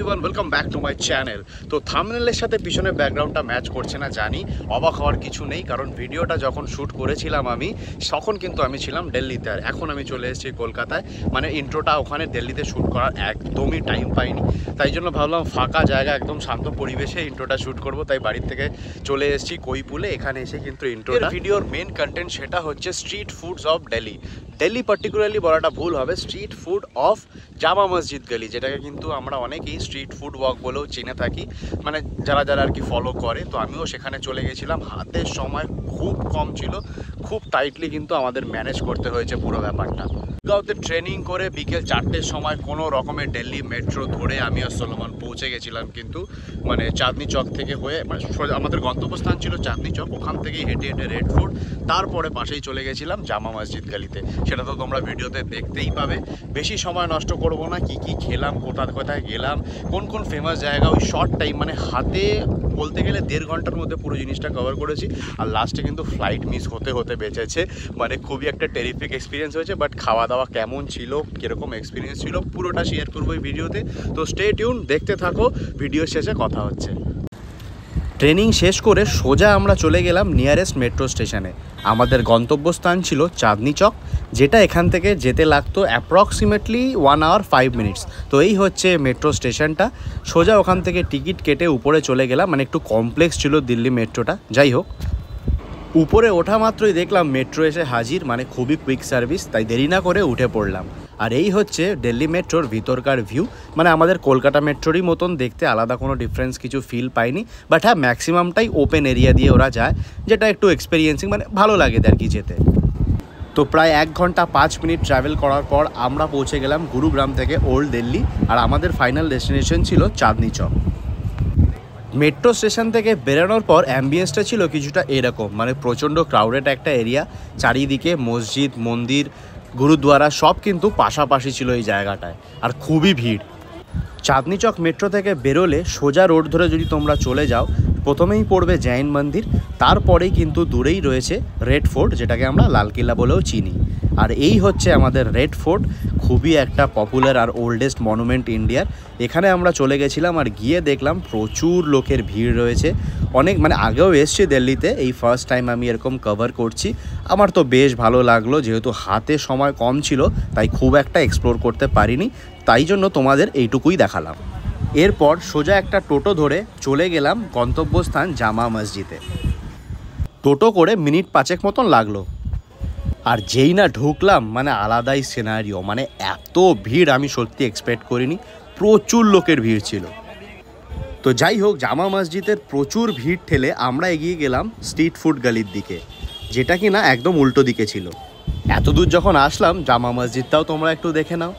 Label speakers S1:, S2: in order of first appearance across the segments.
S1: Everyone, welcome back to my channel. তো থাম্বনেলের সাথে পিছনে ব্যাকগ্রাউন্ডটা ম্যাচ করছে না জানি, অবাক হওয়ার কিছু নেই, কারণ ভিডিওটা যখন শ্যুট করেছিলাম আমি তখন কিন্তু আমি ছিলাম দিল্লিতে, আর এখন আমি চলে এসেছি কলকাতায়। মানে ইন্ট্রোটা ওখানে দিল্লিতে শ্যুট করার একদমই টাইম পাইনি, তাই জন্য ভাবলাম ফাঁকা জায়গা একদম শান্ত পরিবেশে ইন্ট্রোটা শ্যুট করব, তাই বাড়ির থেকে চলে এসেছি কৈপুলে। এখানে এসে কিন্তু ইন্ট্রোটা ভিডিওর মেন কন্টেন্ট সেটা হচ্ছে street foods of Delhi. Delhi particularly বলাটা ভুল হবে, স্ট্রিট ফুড অফ জামা মসজিদ গলি, যেটাকে কিন্তু আমরা অনেকেই স্ট্রিট ফুড ওয়াক বলেও চিনে থাকি, মানে যারা যারা আর কি ফলো করে। তো আমিও সেখানে চলে গেছিলাম, হাতের সময় খুব কম ছিল, খুব টাইটলি কিন্তু আমাদের ম্যানেজ করতে হয়েছে পুরো ব্যাপারটা। গাঁওতে ট্রেনিং করে বিকেল 4টের সময় কোনো রকমের দিল্লি মেট্রো ধরে আমি আর সলোমন পৌঁছে গেছিলাম কিন্তু মানে চাঁদনি চক থেকে হয়ে, মানে আমাদের গন্তব্যস্থান ছিল চাঁদনি চক, ওখান থেকেই হেঁটে হেঁটে রেড ফোর্ট, তারপরে পাশেই চলে গেছিলাম জামা মসজিদ গলিতে। সেটা তো তোমরা ভিডিওতে দেখতেই পাবে। বেশি সময় নষ্ট করব না, কি কি খেলাম, কোথায় কোথায় গেলাম, কোন কোন ফেমাস জায়গা, ওই শর্ট টাইম মানে হাতে বলতে গেলে 1.5 ঘন্টার মধ্যে পুরো জিনিসটা কভার করেছি। আর লাস্টে কিন্তু ফ্লাইট মিস হতে হতে বেঁচেছে, মানে খুবই একটা টেরিফিক এক্সপিরিয়েন্স হয়েছে। বাট খাওয়া দাওয়া কেমন ছিল, কীরকম এক্সপিরিয়েন্স ছিল, পুরোটা শেয়ার করবো এই ভিডিওতে। তো স্টে টিউন, দেখতে থাকো, ভিডিও শেষে কথা হচ্ছে। ট্রেনিং শেষ করে সোজা আমরা চলে গেলাম নিয়ারেস্ট মেট্রো স্টেশনে। আমাদের গন্তব্যস্থান ছিল চাঁদনি চক, যেটা এখান থেকে যেতে লাগতো অ্যাপ্রক্সিমেটলি 1 hour 5 minutes। তো এই হচ্ছে মেট্রো স্টেশনটা। সোজা ওখান থেকে টিকিট কেটে উপরে চলে গেলাম, মানে একটু কমপ্লেক্স ছিল দিল্লি মেট্রোটা, যাই হোক। উপরে ওঠা মাত্রই দেখলাম মেট্রো এসে হাজির, মানে খুবই কুইক সার্ভিস, তাই দেরি না করে উঠে পড়লাম। আর এই হচ্ছে দিল্লি মেট্রোর ভিতরকার ভিউ, মানে আমাদের কলকাতা মেট্রোরই মতন দেখতে, আলাদা কোনো ডিফারেন্স কিছু ফিল পাইনি। বাট হ্যাঁ, ম্যাক্সিমামটাই ওপেন এরিয়া দিয়ে ওরা যায়, যেটা একটু এক্সপেরিয়েন্সিং, মানে ভালো লাগে আর কি যেতে। তো প্রায় 1 ঘন্টা 5 মিনিট ট্রাভেল করার পর আমরা পৌঁছে গেলাম গুরুগ্রাম থেকে ওল্ড দিল্লি, আর আমাদের ফাইনাল ডেস্টিনেশন ছিল চাঁদনি চক। মেট্রো স্টেশন থেকে বেরোনোর পর অ্যাম্বিয়েন্সটা ছিল কিছুটা এরকম, মানে প্রচণ্ড ক্রাউডেড একটা এরিয়া, চারিদিকে মসজিদ, মন্দির, গুরুদ্বারা সব কিন্তু পাশাপাশি ছিল এই জায়গাটায়, আর খুবই ভিড়। চাঁদনি চক মেট্রো থেকে বেরোলে সোজা রোড ধরে যদি তোমরা চলে যাও, প্রথমেই পড়বে জৈন মন্দির, তারপরেই কিন্তু দূরেই রয়েছে রেড ফোর্ট, যেটাকে আমরা লালকিল্লা বলেও চিনি। আর এই হচ্ছে আমাদের রেড ফোর্ট, খুবই একটা পপুলার আর ওল্ডেস্ট মনুমেন্ট ইন্ডিয়ার। এখানে আমরা চলে গেছিলাম, আর গিয়ে দেখলাম প্রচুর লোকের ভিড় রয়েছে। অনেক, মানে আগেও এসছি দিল্লিতে, এই ফার্স্ট টাইম আমি এরকম কভার করছি। আমার তো বেশ ভালো লাগলো, যেহেতু হাতে সময় কম ছিল তাই খুব একটা এক্সপ্লোর করতে পারিনি, তাই জন্য তোমাদের এইটুকুই দেখালাম। এরপর সোজা একটা টোটো ধরে চলে গেলাম গন্তব্যস্থান জামা মসজিদে। টোটো করে মিনিট 5 মতন লাগলো, আর যেই না ঢুকলাম মানে আলাদাই সিনারিও, মানে এত ভিড় আমি সত্যি এক্সপেক্ট করিনি, প্রচুর লোকের ভিড় ছিল। তো যাই হোক, জামা মসজিদের প্রচুর ভিড় ঠেলে আমরা এগিয়ে গেলাম স্ট্রিট ফুড গলির দিকে, যেটা কি না একদম উল্টো দিকে ছিল। এত দূর যখন আসলাম, জামা মসজিদটাও তোমরা একটু দেখে নাও।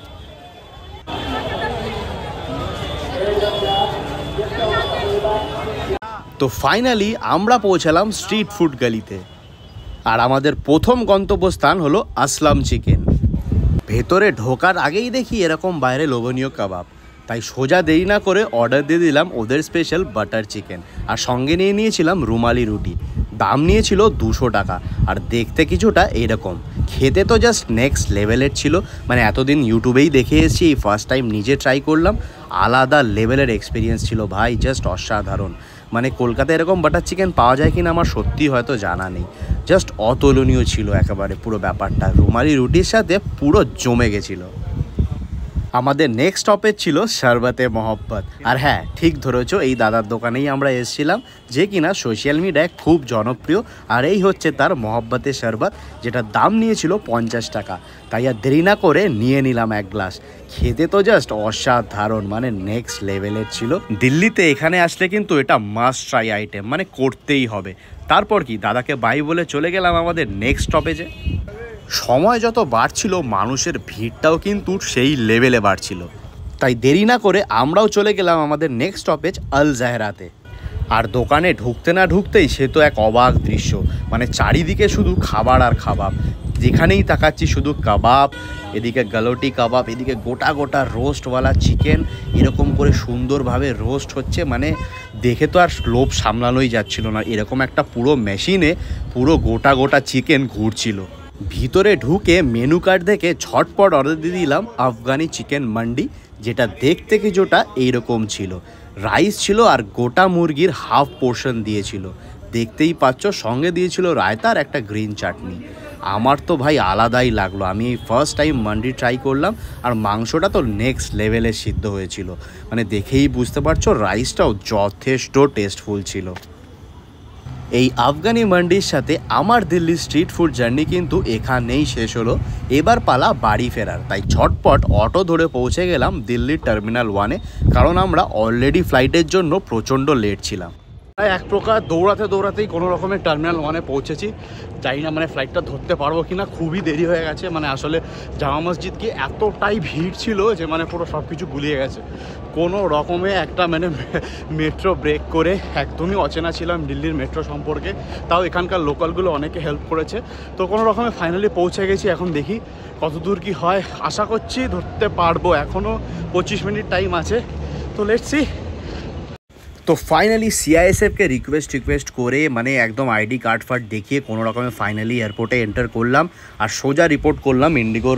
S1: তো ফাইনালি আমরা পৌঁছালাম স্ট্রিট ফুড গলিতে, আর আমাদের প্রথম গন্তব্যস্থান হলো আসলাম চিকেন। ভেতরে ঢোকার আগেই দেখি এরকম বাইরে লোভনীয় কাবাব, তাই সোজা দেরি না করে অর্ডার দিয়ে দিলাম ওদের স্পেশাল বাটার চিকেন, আর সঙ্গে নিয়ে নিয়েছিলাম রুমালি রুটি। দাম নিয়েছিল 200 টাকা, আর দেখতে কিছুটা এইরকম, খেতে তো জাস্ট নেক্সট লেভেলের ছিল। মানে এতদিন ইউটিউবেই দেখে এসেছি, এই ফার্স্ট টাইম নিজে ট্রাই করলাম, আলাদা লেভেলের এক্সপিরিয়েন্স ছিল ভাই, জাস্ট অসাধারণ। মানে কলকাতায় এরকম বাটার চিকেন পাওয়া যায় কিনা আমার সত্যি হয়তো জানা নেই, জাস্ট অতুলনীয় ছিল একেবারে পুরো ব্যাপারটা, রুমালি রুটির সাথে পুরো জমে গেছিলো। আমাদের নেক্সট স্টপেজ ছিল শরবতে মহব্বত। আর হ্যাঁ, ঠিক ধরেছ, এই দাদার দোকানেই আমরা এসেছিলাম, যে কিনা সোশ্যাল মিডিয়ায় খুব জনপ্রিয়। আর এই হচ্ছে তার মহব্বতের শরবত, যেটার দাম নিয়েছিল 50 টাকা। তাই আর দেরি না করে নিয়ে নিলাম 1 গ্লাস। খেতে তো জাস্ট অসাধারণ, মানে নেক্সট লেভেলের ছিল। দিল্লিতে এখানে আসলে কিন্তু এটা মাস্ট ট্রাই আইটেম, মানে করতেই হবে। তারপর কি, দাদাকে বাই বলে চলে গেলাম আমাদের নেক্সট স্টপেজে। সময় যত বাড়ছিল, মানুষের ভিড়টাও কিন্তু সেই লেভেলে বাড়ছিল, তাই দেরি না করে আমরাও চলে গেলাম আমাদের নেক্সট স্টপেজ আল জাহরাতে। আর দোকানে ঢুকতে না ঢুকতেই সে তো এক অবাক দৃশ্য, মানে চারিদিকে শুধু খাবার আর খাবার, যেখানেই তাকাচ্ছি শুধু কাবাব, এদিকে গালোটি কাবাব, এদিকে গোটা গোটা রোস্টওয়ালা চিকেন, এরকম করে সুন্দরভাবে রোস্ট হচ্ছে, মানে দেখে তো আর লোভ সামলানোই যাচ্ছিল না। এরকম একটা পুরো মেশিনে পুরো গোটা গোটা চিকেন ঘুরছিল। ভিতরে ঢুকে মেনু কার্ড দেখে ঝটপট অর্ডার দিয়ে দিলাম আফগানি চিকেন মান্ডি, যেটা দেখতে কিছুটা এইরকম ছিল। রাইস ছিল আর গোটা মুরগির হাফ পোর্শন দিয়েছিল, দেখতেই পাচ্ছ, সঙ্গে দিয়েছিল রায়তা আর একটা গ্রিন চাটনি। আমার তো ভাই আলাদাই লাগলো, আমি এই ফার্স্ট টাইম মান্ডি ট্রাই করলাম। আর মাংসটা তো নেক্সট লেভেলে সিদ্ধ হয়েছিল, মানে দেখেই বুঝতে পারছো রাইসটাও যথেষ্ট টেস্টফুল ছিল। এই আফগানি মান্ডির সাথে আমার দিল্লির স্ট্রিট ফুড জার্নি কিন্তু এখানেই শেষ হলো। এবার পালা বাড়ি ফেরার, তাই ঝটপট অটো ধরে পৌঁছে গেলাম দিল্লির টার্মিনাল 1-এ, কারণ আমরা অলরেডি ফ্লাইটের জন্য প্রচণ্ড লেট ছিলাম। এক প্রকার দৌড়াতেই কোনো রকমের টার্মিনাল 1-এ পৌঁছেছি। জানি না মানে ফ্লাইটটা ধরতে পারবো কি না, খুবই দেরি হয়ে গেছে। মানে আসলে জামা মসজিদ কি এতটাই ভিড় ছিল যে মানে পুরো সব কিছু গুলিয়ে গেছে। কোনো রকমে একটা মানে মেট্রো ব্রেক করে, একদমই অচেনা ছিলাম দিল্লির মেট্রো সম্পর্কে, তাও এখানকার লোকালগুলো অনেকে হেল্প করেছে। তো কোনো রকমে ফাইনালি পৌঁছে গেছি। এখন দেখি কত দূর কী হয়, আশা করছি ধরতে পারবো। এখনও 25 মিনিট টাইম আছে, তো লেটস সি। তো ফাইনালি সিআইএসএফকে রিকোয়েস্ট করে মানে একদম আইডি কার্ড ফার্ড দেখিয়ে কোনো রকমে ফাইনালি এয়ারপোর্টে এন্টার করলাম। আর সোজা রিপোর্ট করলাম ইন্ডিগোর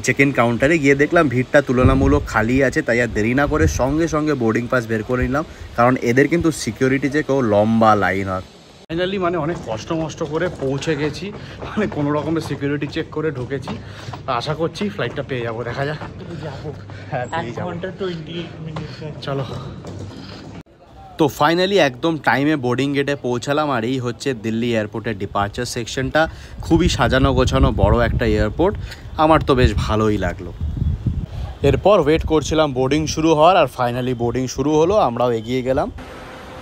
S1: চেক ইন কাউন্টারে। গিয়ে দেখলাম ভিড়টা তুলনামূলক খালি আছে, তাই আর দেরি না করে সঙ্গে বোর্ডিং পাস বের করে নিলাম, কারণ এদের কিন্তু সিকিউরিটি চেকেও লম্বা লাইন হয়। ফাইনালি মানে অনেক কষ্ট করে পৌঁছে গেছি, মানে কোনো রকমের সিকিউরিটি চেক করে ঢুকেছি। আশা করছি ফ্লাইটটা পেয়ে যাবো, দেখা যাক। হ্যাঁ, চলো। তো ফাইনালি একদম টাইমে বোর্ডিং গেটে পৌঁছালাম। আর এই হচ্ছে দিল্লি এয়ারপোর্টের ডিপার্চার সেকশনটা। খুবই সাজানো গোছানো বড় একটা এয়ারপোর্ট, আমার তো বেশ ভালোই লাগলো। এরপর ওয়েট করছিলাম বোর্ডিং শুরু হওয়ার, আর ফাইনালি বোর্ডিং শুরু হলো। আমরাও এগিয়ে গেলাম।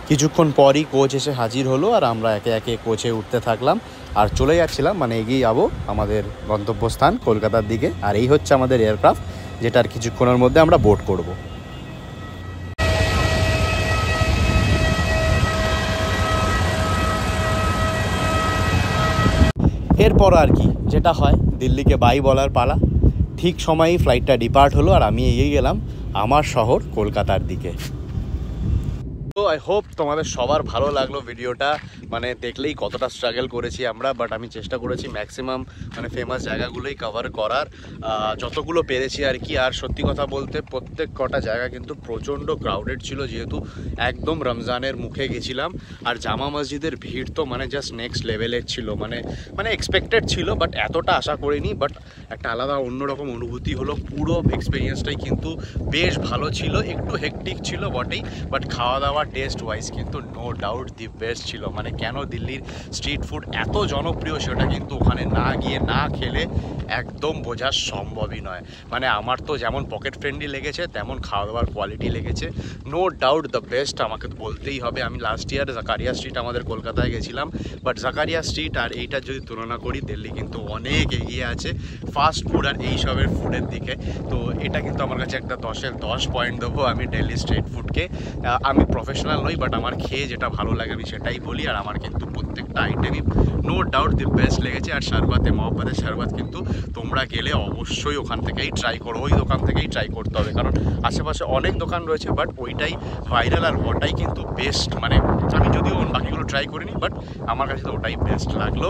S1: কিছুক্ষণ পরই কোচ এসে হাজির হলো, আর আমরা একে একে কোচে উঠতে থাকলাম আর চলে যাচ্ছিলাম, মানে এগিয়ে যাবো আমাদের গন্তব্যস্থান কলকাতার দিকে। আর এই হচ্ছে আমাদের এয়ারক্রাফট, যেটার কিছুক্ষণের মধ্যে আমরা বোর্ড করব। এরপর আর কি যেটা হয়, দিল্লিকে বাই বলার পালা। ঠিক সময়েই ফ্লাইটটা ডিপার্ট হলো, আর আমি এগিয়ে গেলাম আমার শহর কলকাতার দিকে। তো আই হোপ তোমাদের সবার ভালো লাগলো ভিডিওটা। মানে দেখলেই কতটা স্ট্রাগল করেছি আমরা, বাট আমি চেষ্টা করেছি ম্যাক্সিমাম মানে ফেমাস জায়গাগুলোই কভার করার, যতগুলো পেরেছি আর কি। আর সত্যি কথা বলতে প্রত্যেক কটা জায়গা কিন্তু প্রচণ্ড ক্রাউডেড ছিল, যেহেতু একদম রমজানের মুখে গেছিলাম। আর জামা মসজিদের ভিড় তো মানে জাস্ট নেক্সট লেভেলের ছিল, মানে এক্সপেক্টেড ছিল, বাট এতটা আশা করিনি। বাট একটা আলাদা অন্যরকম অনুভূতি হলো। পুরো এক্সপিরিয়েন্সটাই কিন্তু বেশ ভালো ছিল, একটু হেকটিক ছিল বটেই, বাট খাওয়া দাওয়া টেস্ট ওয়াইজ কিন্তু নো ডাউট দি বেস্ট ছিল। মানে কেন দিল্লির স্ট্রিট ফুড এত জনপ্রিয় সেটা কিন্তু ওখানে না গিয়ে না খেলে একদম বোঝা সম্ভবই নয়। মানে আমার তো যেমন পকেট ফ্রেন্ডলি লেগেছে, তেমন খাওয়া দাওয়ার কোয়ালিটি লেগেছে, নো ডাউট দ্য বেস্ট আমাকে তো বলতেই হবে। আমি লাস্ট ইয়ার জাকারিয়া স্ট্রিট আমাদের কলকাতায় গেছিলাম, বাট জাকারিয়া স্ট্রিট আর এইটার যদি তুলনা করি, দিল্লি কিন্তু অনেক এগিয়ে আছে ফাস্ট ফুড আর এইসবের ফুডের দিকে। তো এটা কিন্তু আমার কাছে একটা 10-এর 10 পয়েন্ট দেবো আমি দিল্লি স্ট্রিট ফুডকে। আমি প্রফেশনাল নই, বাট আমার খেয়ে যেটা ভালো লাগে আমি সেটাই বলি। আর আমার কিন্তু প্রত্যেকটা আইটেমই নো ডাউট দি বেস্ট লেগেছে। আর শরবতে মহব্বতের শরবত কিন্তু তোমরা গেলে অবশ্যই ওখান থেকেই ট্রাই করো, ওই দোকান থেকেই ট্রাই করতে হবে, কারণ আশেপাশে অনেক দোকান রয়েছে, বাট ওইটাই ভাইরাল আর ওটাই কিন্তু বেস্ট। মানে আমি যদিও বাকিগুলো ট্রাই করিনি, বাট আমার কাছে তো ওটাই বেস্ট লাগলো।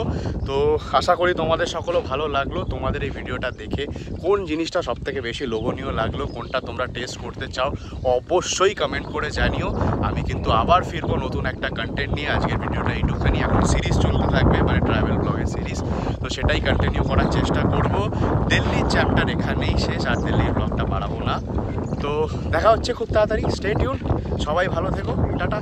S1: তো আশা করি তোমাদের সকলও ভালো লাগলো। তোমাদের এই ভিডিওটা দেখে কোন জিনিসটা সবথেকে বেশি লোভনীয় লাগলো, কোনটা তোমরা টেস্ট করতে চাও, অবশ্যই কমেন্ট করে জানিও। আমি কিন্তু আবার ফিরবো নতুন একটা কন্টেন্ট নিয়ে। আজকের ভিডিওটা এইটুখানি, এখন সিরিজ চলতে থাকবে, মানে ট্রাভেল ব্লগের সিরিজ, তো সেটাই কন্টিনিউ করার চেষ্টা করব। দিল্লির চ্যাপ্টার এখানেই শেষ, আর দিল্লির ব্লগটা বাড়াবো না। তো দেখা হচ্ছে খুব তাড়াতাড়ি, স্টে টিউন, সবাই ভালো থেকো, টাটা।